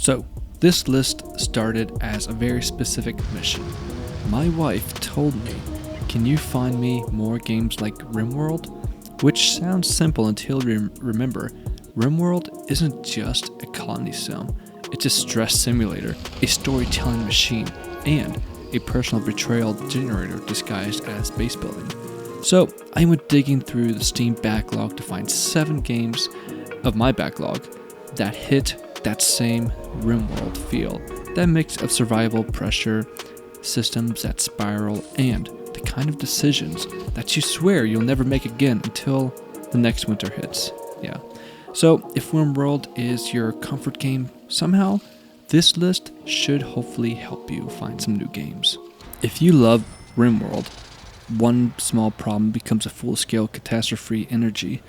So, this list started as a very specific mission. My wife told me, "Can you find me more games like RimWorld?" Which sounds simple until you remember, RimWorld isn't just a colony sim. It's a stress simulator, a storytelling machine, and a personal betrayal generator disguised as base building. So I went digging through the Steam backlog to find 7 games of my backlog that hit that same RimWorld feel, that mix of survival pressure, systems that spiral, and the kind of decisions that you swear you'll never make again until the next winter hits. Yeah. So if RimWorld is your comfort game somehow, this list should hopefully help you find some new games. If you love RimWorld, one small problem becomes a full-scale catastrophe energy.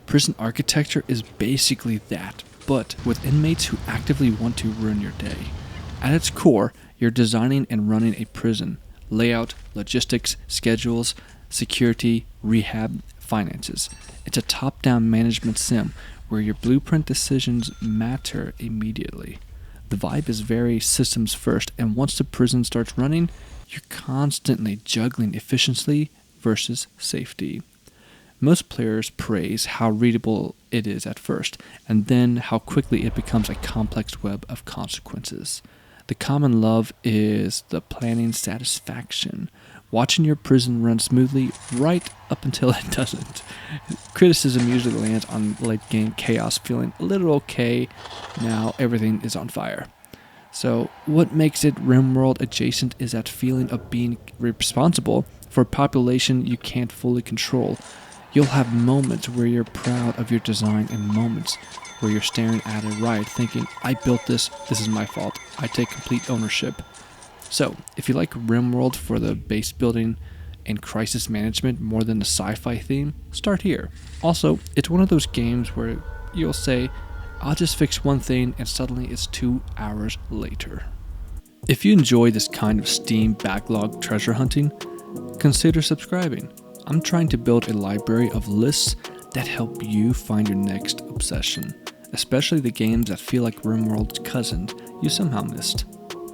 Prison architecture is basically that, but with inmates who actively want to ruin your day. At its core, you're designing and running a prison. Layout, logistics, schedules, security, rehab, finances. It's a top-down management sim where your blueprint decisions matter immediately. The vibe is very systems first, and once the prison starts running, you're constantly juggling efficiency versus safety. Most players praise how readable it is at first, and then how quickly it becomes a complex web of consequences. The common love is the planning satisfaction, watching your prison run smoothly right up until it doesn't. Criticism usually lands on late game chaos, feeling a little okay, now everything is on fire. So what makes it RimWorld adjacent is that feeling of being responsible for a population you can't fully control. You'll have moments where you're proud of your design and moments where you're staring at it right, thinking, I built this is my fault, I take complete ownership. So, if you like RimWorld for the base building and crisis management more than the sci-fi theme, start here. Also, it's one of those games where you'll say, I'll just fix one thing, and suddenly it's 2 hours later. If you enjoy this kind of Steam backlog treasure hunting, consider subscribing. I'm trying to build a library of lists that help you find your next obsession, especially the games that feel like RimWorld's cousin you somehow missed.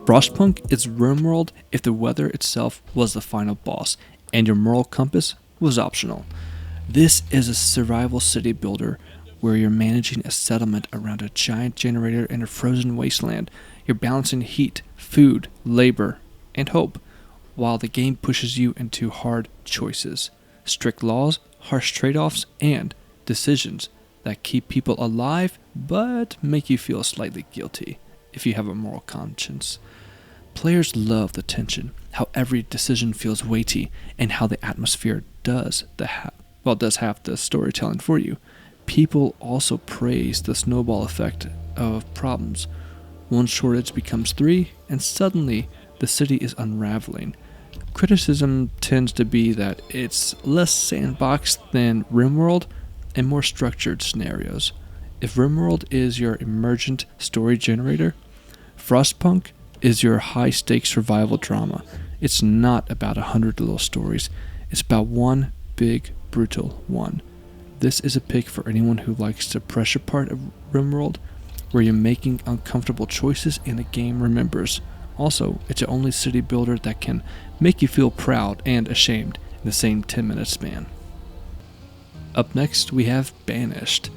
Frostpunk is RimWorld if the weather itself was the final boss, and your moral compass was optional. This is a survival city builder where you're managing a settlement around a giant generator in a frozen wasteland. You're balancing heat, food, labor, and hope, while the game pushes you into hard choices. Strict laws, harsh trade-offs, and decisions that keep people alive but make you feel slightly guilty if you have a moral conscience. Players love the tension, how every decision feels weighty, and how the atmosphere does have the storytelling for you. People also praise the snowball effect of problems. One shortage becomes 3, and suddenly the city is unraveling. Criticism tends to be that it's less sandbox than RimWorld and more structured scenarios. If RimWorld is your emergent story generator, Frostpunk is your high-stakes survival drama. It's not about 100 little stories. It's about one big, brutal one. This is a pick for anyone who likes the pressure part of RimWorld, where you're making uncomfortable choices and the game remembers. Also, it's the only city builder that can make you feel proud and ashamed in the same 10-minute span. Up next, we have Banished.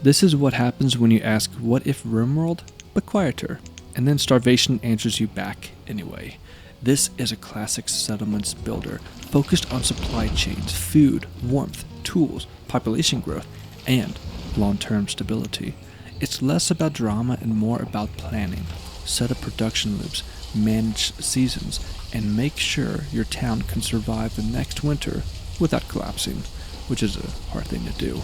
This is what happens when you ask, what if RimWorld, but quieter? And then starvation answers you back anyway. This is a classic settlements builder focused on supply chains, food, warmth, tools, population growth, and long-term stability. It's less about drama and more about planning. Set up production loops, manage seasons, and make sure your town can survive the next winter without collapsing, which is a hard thing to do.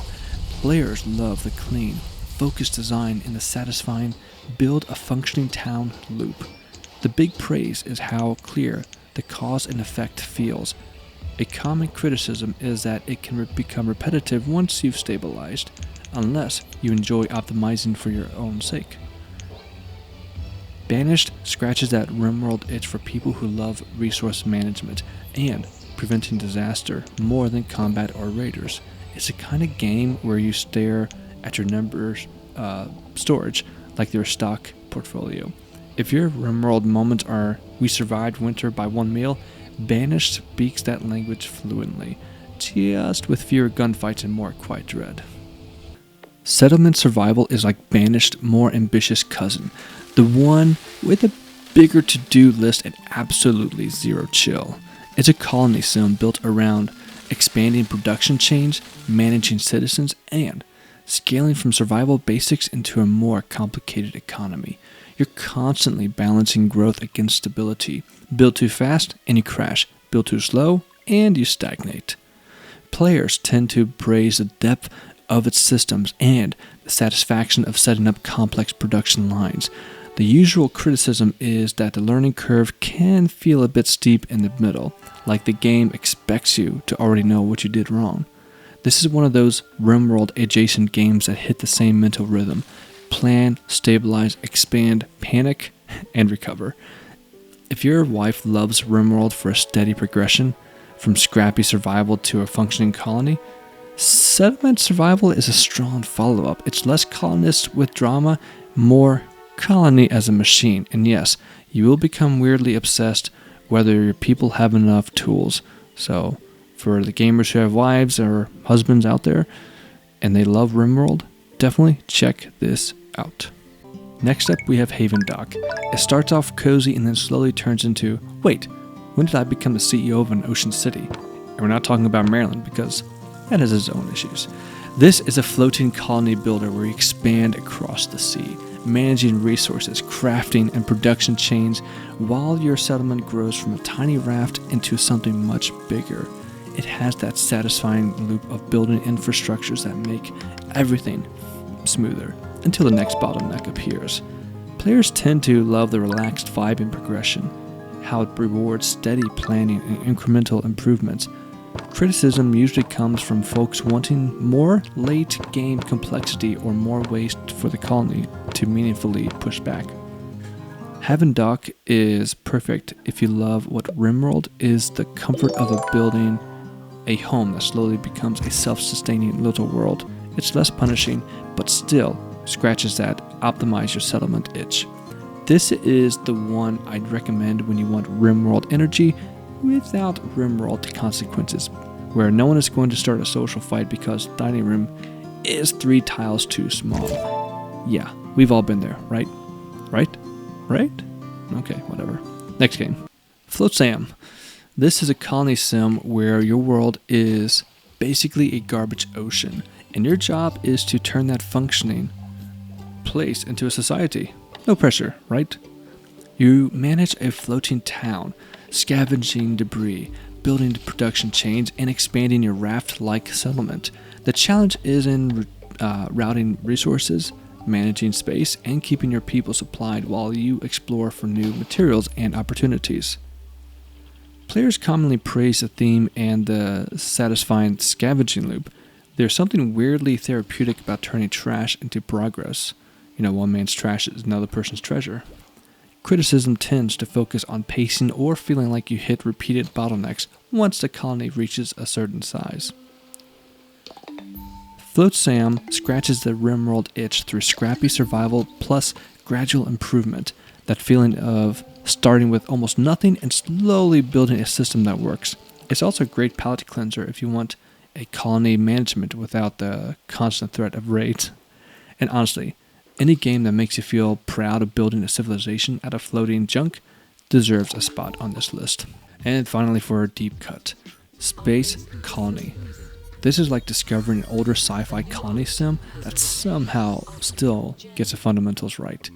Players love the clean, focused design and the satisfying build a functioning town loop. The big praise is how clear the cause and effect feels. A common criticism is that it can become repetitive once you've stabilized, unless you enjoy optimizing for your own sake. Banished scratches that RimWorld itch for people who love resource management and preventing disaster more than combat or raiders. It's a kind of game where you stare at your numbers storage like they're stock portfolio. If your RimWorld moments are "we survived winter by one meal," Banished speaks that language fluently, just with fewer gunfights and more quiet dread. Settlement survival is like Banished's more ambitious cousin, the one with a bigger to-do list and absolutely zero chill. It's a colony sim built around expanding production chains, managing citizens, and scaling from survival basics into a more complicated economy. You're constantly balancing growth against stability. Build too fast and you crash. Build too slow and you stagnate. Players tend to praise the depth of its systems and the satisfaction of setting up complex production lines. The usual criticism is that the learning curve can feel a bit steep in the middle, like the game expects you to already know what you did wrong. This is one of those RimWorld adjacent games that hit the same mental rhythm. Plan, stabilize, expand, panic, and recover. If your wife loves RimWorld for a steady progression, from scrappy survival to a functioning colony, Settlement Survival is a strong follow-up. It's less colonists with drama, more colony as a machine. And yes, you will become weirdly obsessed whether your people have enough tools. So, for the gamers who have wives or husbands out there, and they love RimWorld, definitely check this out. Next up, we have Havendock. It starts off cozy and then slowly turns into, wait, when did I become the CEO of an ocean city? And we're not talking about Maryland because that has its own issues. This is a floating colony builder where you expand across the sea, managing resources, crafting, and production chains while your settlement grows from a tiny raft into something much bigger. It has that satisfying loop of building infrastructures that make everything smoother until the next bottleneck appears. Players tend to love the relaxed vibe and progression, how it rewards steady planning and incremental improvements. Criticism usually comes from folks wanting more late-game complexity or more ways for the colony to meaningfully push back. Havendock is perfect if you love what RimWorld is, the comfort of building a home that slowly becomes a self-sustaining little world. It's less punishing, but still scratches that optimize your settlement itch. This is the one I'd recommend when you want RimWorld energy without RimWorld consequences, where no one is going to start a social fight because dining room is 3 tiles too small. Yeah, we've all been there, right? Right? Okay, whatever. Next game. Flotsam. This is a colony sim where your world is basically a garbage ocean, and your job is to turn that functioning place into a society. No pressure, right? You manage a floating town, scavenging debris, building production chains, and expanding your raft-like settlement. The challenge is in routing resources, managing space, and keeping your people supplied while you explore for new materials and opportunities. Players commonly praise the theme and the satisfying scavenging loop. There's something weirdly therapeutic about turning trash into progress. One man's trash is another person's treasure. Criticism tends to focus on pacing or feeling like you hit repeated bottlenecks once the colony reaches a certain size. Flotsam scratches the RimWorld itch through scrappy survival plus gradual improvement, that feeling of starting with almost nothing and slowly building a system that works. It's also a great palate cleanser if you want a colony management without the constant threat of raids. And honestly, any game that makes you feel proud of building a civilization out of floating junk deserves a spot on this list. And finally, for a deep cut, Space Colony. This is like discovering an older sci-fi colony sim that somehow still gets the fundamentals right.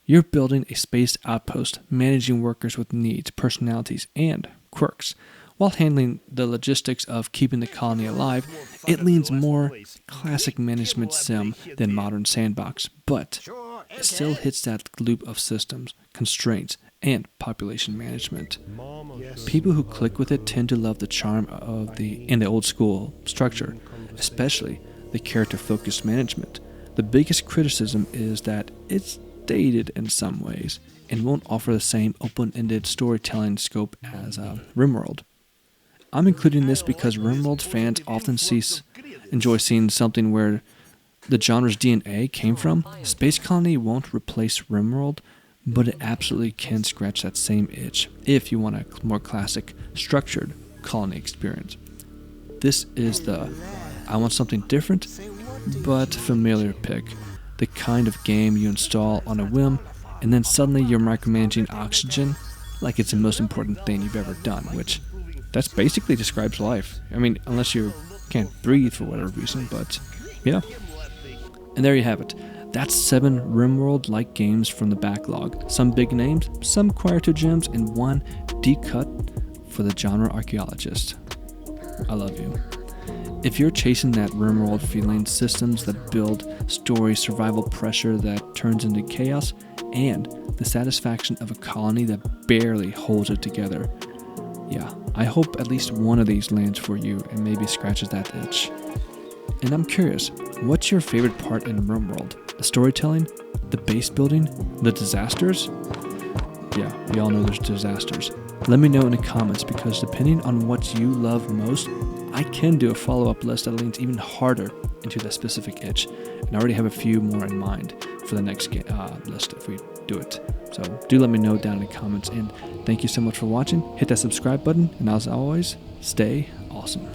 You're building a space outpost, managing workers with needs, personalities, and quirks. While handling the logistics of keeping the colony alive, it leans more classic management sim than modern sandbox, but it still hits that loop of systems, constraints, and population management. People who click with it tend to love the charm of the old school structure, especially the character-focused management. The biggest criticism is that it's dated in some ways and won't offer the same open-ended storytelling scope as RimWorld. I'm including this because RimWorld fans often enjoy seeing something where the genre's DNA came from, Space Colony won't replace RimWorld, but it absolutely can scratch that same itch if you want a more classic, structured colony experience. This is the I want something different, but familiar pick. The kind of game you install on a whim, and then suddenly you're micromanaging oxygen like it's the most important thing you've ever done, which that's basically describes life. I mean, unless you can't breathe for whatever reason, but yeah. And there you have it. That's 7 RimWorld-like games from the backlog. Some big names, some quieter gems, and one deep cut for the genre archaeologist. I love you. If you're chasing that RimWorld feeling, systems that build story, survival pressure that turns into chaos, and the satisfaction of a colony that barely holds it together, yeah, I hope at least one of these lands for you and maybe scratches that itch. And I'm curious, what's your favorite part in RimWorld? The storytelling? The base building? The disasters? Yeah, we all know there's disasters. Let me know in the comments, because depending on what you love most, I can do a follow-up list that leans even harder into that specific itch. And I already have a few more in mind for the next list if we do it. So do let me know down in the comments. And thank you so much for watching. Hit that subscribe button. And as always, stay awesome.